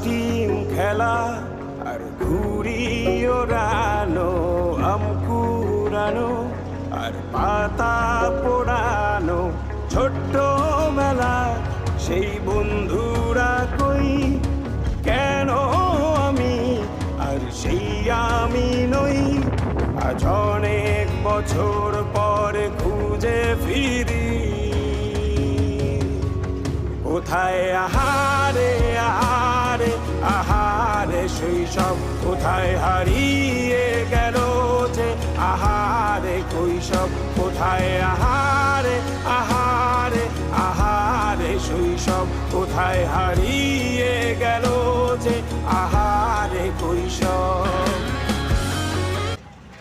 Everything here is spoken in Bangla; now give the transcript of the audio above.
টিম খেলা আর ঘুড়ি ওড়ানো, আম কুড়ানো আর পাতা পোড়ানো, ছোট্ট মেলা সেই বন্ধুরা কই, কেন আমি আর সেই আমি নই। আজ অনেক বছর পরে খুঁজে ফিরি, কোথায় আহারে আহারে আহারে শৈশব, কোথায় হারিয়ে গেল যে আহারে কৈশব, কোথায় আহারে আহারে আহারে শৈশব, কোথায় হারিয়ে গেল যে আহারে কৈশব।